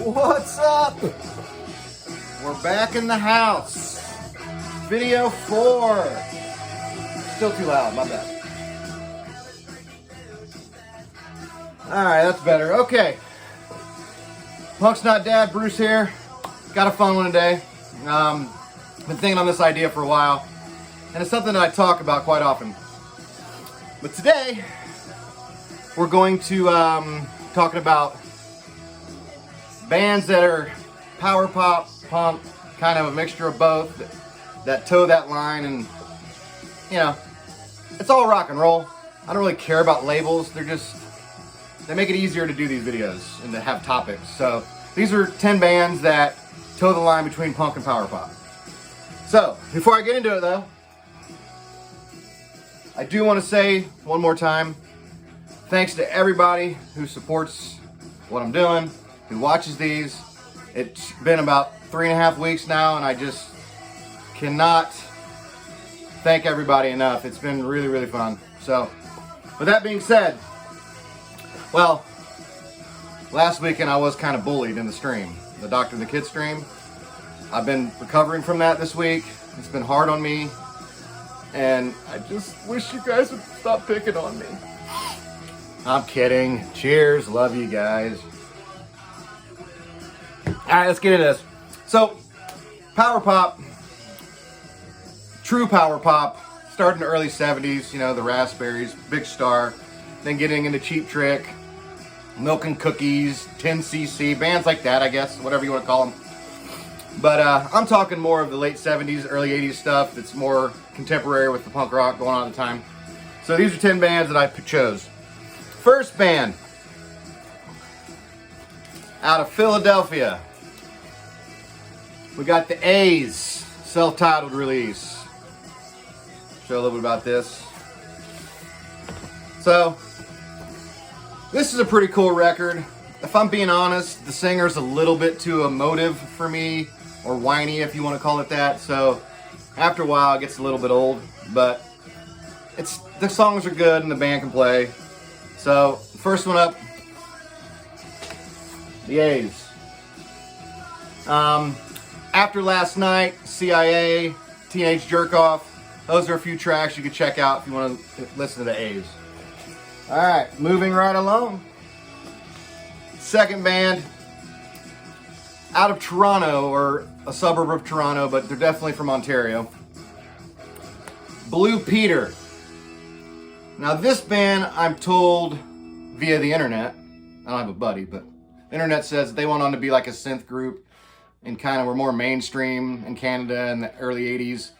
What's up? We're back in the house. Video 4. Still too loud, my bad. Alright, that's better. Okay. Punk's Not Dad, Bruce here. Got a fun one today. Been thinking on this idea for a while. And it's something that I talk about quite often. But today, we're going to talking about bands that are power pop, punk, kind of a mixture of both, that toe that line, and you know, it's all rock and roll. I don't really care about labels. They make it easier to do these videos and to have topics. So these are 10 bands that toe the line between punk and power pop. So before I get into it though, I do want to say one more time, thanks to everybody who supports what I'm doing, who watches these. It's been about 3.5 weeks now, and I just cannot thank everybody enough. It's been really, really fun. So, with that being said, well, last weekend I was kind of bullied in the stream, the Doctor and the Kid stream. I've been recovering from that this week. It's been hard on me, and I just wish you guys would stop picking on me. I'm kidding. Cheers. Love you guys. Alright, let's get into this. So, power pop, true power pop, started in the early 70s, you know, the Raspberries, Big Star, then getting into Cheap Trick, Milk and Cookies, 10cc, bands like that, I guess, whatever you want to call them. But I'm talking more of the late 70s, early 80s stuff that's more contemporary with the punk rock going on at the time. So these are 10 bands that I chose. First band, out of Philadelphia, we got the A's, self-titled release. Show a little bit about this. So, this is a pretty cool record. If I'm being honest, the singer's a little bit too emotive for me, or whiny if you want to call it that. So, after a while it gets a little bit old, but the songs are good and the band can play. So, first one up, the A's. After Last Night, CIA, Teenage Jerk Off. Those are a few tracks you can check out if you want to listen to the A's. Alright, moving right along. Second band, out of Toronto, or a suburb of Toronto, but they're definitely from Ontario. Blue Peter. Now this band, I'm told via the internet, I don't have a buddy, but the internet says they went on to be like a synth group and kind of were more mainstream in Canada in the early 80s.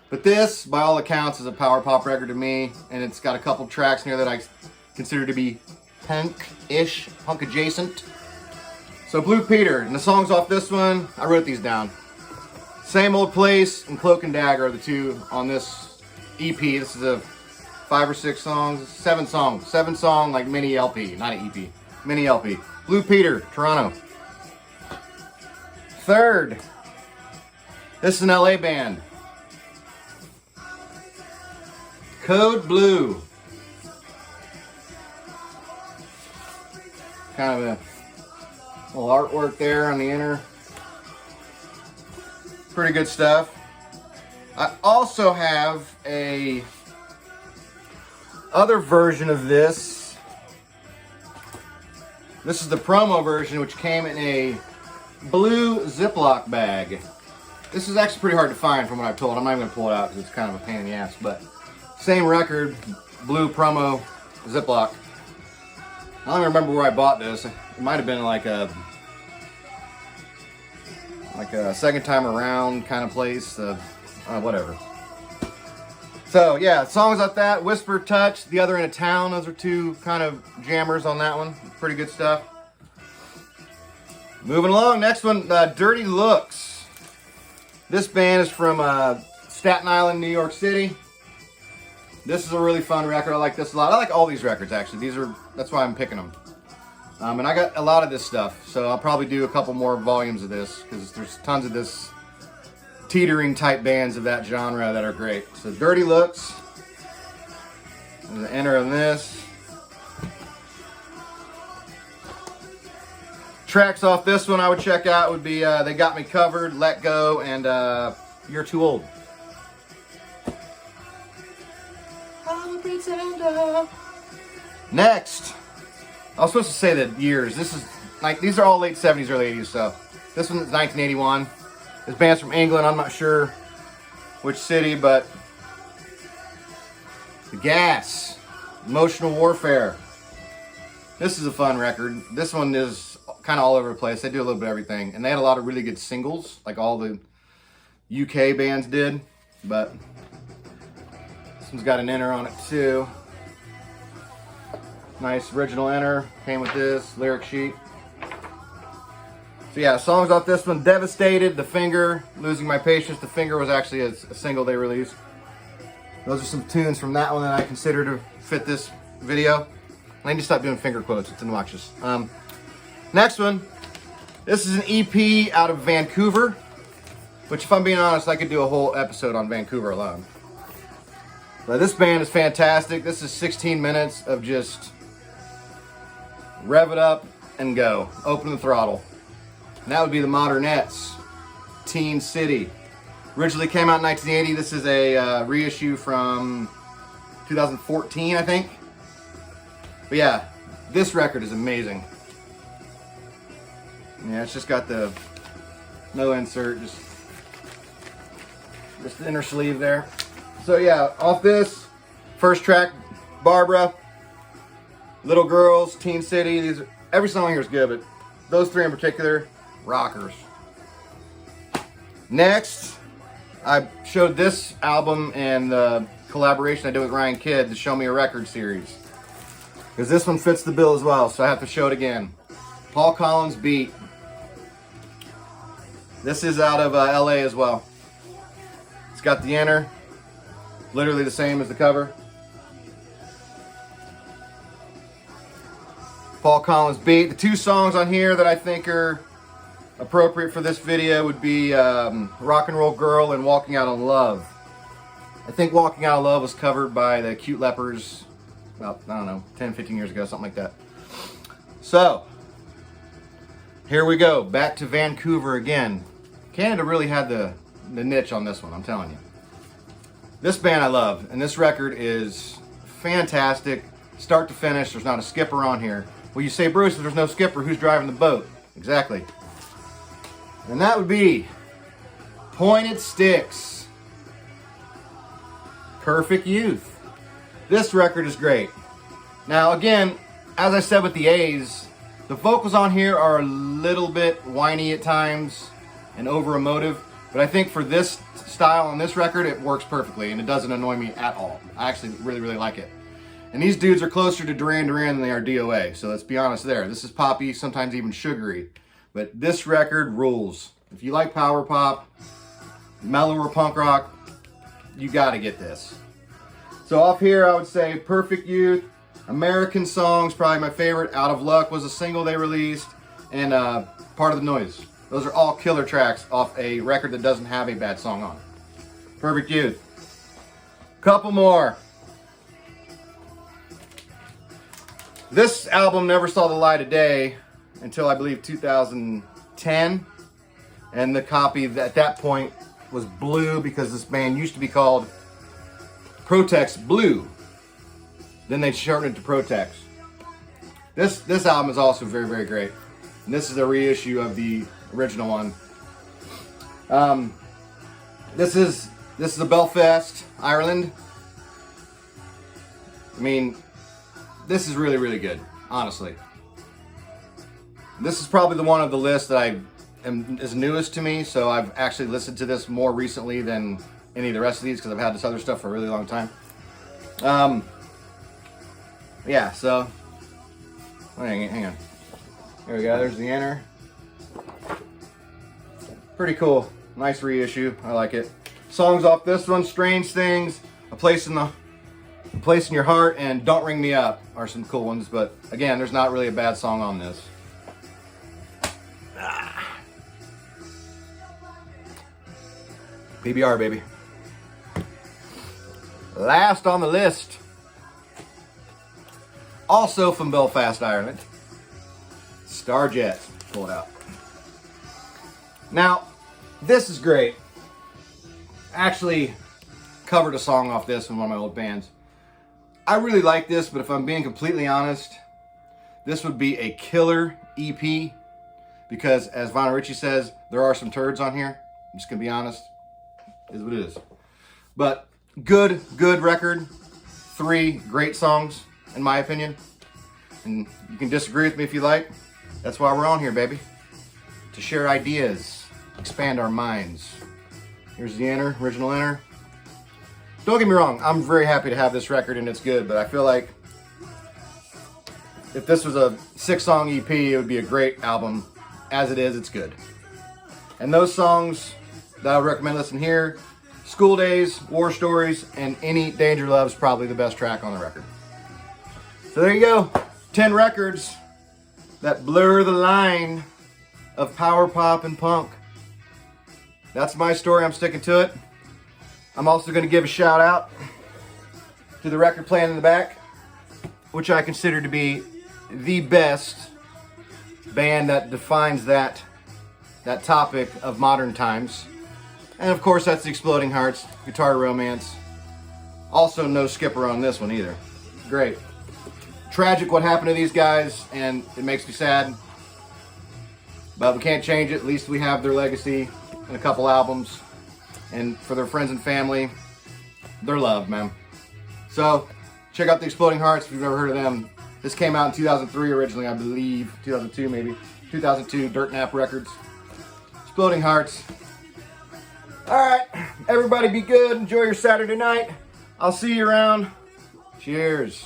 But this, by all accounts, is a power pop record to me, and it's got a couple tracks in here that I consider to be punk-ish, punk adjacent. So Blue Peter, and the songs off this one, I wrote these down. Same Old Place and Cloak and Dagger are the two on this EP. This is a 5 or 6 songs, 7 songs. 7 song like mini LP, not an EP, mini LP. Blue Peter, Toronto. Third, this is an LA band. Code Blue. Kind of a little artwork there on the inner. Pretty good stuff. I also have a other version of this. This is the promo version, which came in a blue Ziploc bag. This is actually pretty hard to find from what I've told. I'm not even going to pull it out because it's kind of a pain in the ass, but same record, blue promo Ziploc. I don't even remember where I bought this. It might have been like a second time around kind of place, whatever. So yeah, songs like that, Whisper Touch, The Other End of Town, those are two kind of jammers on that one. Pretty good stuff. Moving along, next one, Dirty Looks. This band is from Staten Island, New York City. This is a really fun record. I like this a lot. I like all these records actually. That's why I'm picking them. And I got a lot of this stuff, so I'll probably do a couple more volumes of this because there's tons of this teetering type bands of that genre that are great. So Dirty Looks. There's an enter on this. tracks off this one I would check out would be They Got Me Covered, Let Go, and You're Too Old. I'm a pretender. Next, I was supposed to say the years. This is like, these are all late 70s, early 80s. So this one is 1981. This band's from England. I'm not sure which city, but The Gas, Emotional Warfare. This is a fun record. This one is kind of all over the place. They do a little bit of everything, and they had a lot of really good singles, like all the UK bands did. But this one's got an enter on it too. Nice original enter. Came with this lyric sheet. So yeah, songs off this one: Devastated, The Finger, Losing My Patience. The Finger was actually a single they released. Those are some tunes from that one that I consider to fit this video. I need to stop doing finger quotes, it's obnoxious. Next one, this is an EP out of Vancouver, which if I'm being honest, I could do a whole episode on Vancouver alone. But this band is fantastic. This is 16 minutes of just rev it up and go. Open the throttle. And that would be the Modernettes, Teen City. Originally came out in 1980. This is a reissue from 2014, I think. But yeah, this record is amazing. Yeah, it's just got the no insert, just the inner sleeve there. So yeah, off this first track, Barbara, Little Girls, Teen City. Every song here is good, but those three in particular, rockers. Next, I showed this album and the collaboration I did with Ryan Kidd, the Show Me a Record series. Because this one fits the bill as well, so I have to show it again. Paul Collins Beat. This is out of LA as well. It's got the enter, literally the same as the cover. Paul Collins Beat. The two songs on here that I think are appropriate for this video would be Rock and Roll Girl and Walking Out on Love. I think Walking Out on Love was covered by the Cute Lepers about, I don't know, 10, 15 years ago, something like that. So, here we go, back to Vancouver again. Canada really had the niche on this one, I'm telling you. This band I love, and this record is fantastic, start to finish. There's not a skipper on here. Well, you say, Bruce, if there's no skipper, who's driving the boat? Exactly. And that would be Pointed Sticks, Perfect Youth. This record is great. Now again, as I said with the A's, the vocals on here are a little bit whiny at times and over emotive, but I think for this style on this record, it works perfectly and it doesn't annoy me at all. I actually really, really like it. And these dudes are closer to Duran Duran than they are DOA, so let's be honest there. This is poppy, sometimes even sugary, but this record rules. If you like power pop, mellower punk rock, you gotta get this. So off here, I would say Perfect Youth, American Songs, probably my favorite. Out of Luck was a single they released, and Part of the Noise. Those are all killer tracks off a record that doesn't have a bad song on it. Perfect Youth. Couple more. This album never saw the light of day until I believe 2010, and the copy at that point was blue because this band used to be called Protex Blue. Then they shortened it to Protex. This album is also very, very great. And this is a reissue of the original one. This is a Belfast, Ireland. I mean, this is really, really good, honestly. This is probably the one of the list that is newest to me, so I've actually listened to this more recently than any of the rest of these because I've had this other stuff for a really long time. Yeah, so hang on. There we go, there's the enter. Pretty cool. Nice reissue. I like it. Songs off this one: Strange Things, A Place in Your Heart, and Don't Ring Me Up are some cool ones, but again, there's not really a bad song on this. PBR, baby. Last on the list, also from Belfast, Ireland, Starjet. Pull it out. Now, this is great. Actually covered a song off this in one of my old bands. I really like this, but if I'm being completely honest, this would be a killer EP because, as Von Ritchie says, there are some turds on here. I'm just gonna be honest. It is what it is. But good record. 3 great songs, in my opinion. And you can disagree with me if you like. That's why we're on here, baby. To share ideas, expand our minds. Here's the original inner. Don't get me wrong, I'm very happy to have this record and it's good, but I feel like if this was a 6-song EP, it would be a great album. As it is, it's good. And those songs that I would recommend listening here, School Days, War Stories, and Any Danger Love is probably the best track on the record. So there you go. 10 records that blur the line of power pop and punk. That's my story. I'm sticking to it. I'm also going to give a shout out to the record playing in the back, which I consider to be the best band that defines that topic of modern times. And of course, that's the Exploding Hearts, Guitar Romance. Also, no skipper on this one either. Great. Tragic what happened to these guys, and it makes me sad. But we can't change it. At least we have their legacy in a couple albums. And for their friends and family, their love, man. So, check out the Exploding Hearts if you've never heard of them. This came out in 2003 originally, I believe. 2002 maybe. 2002, Dirt Nap Records. Exploding Hearts. Alright, everybody be good. Enjoy your Saturday night. I'll see you around. Cheers.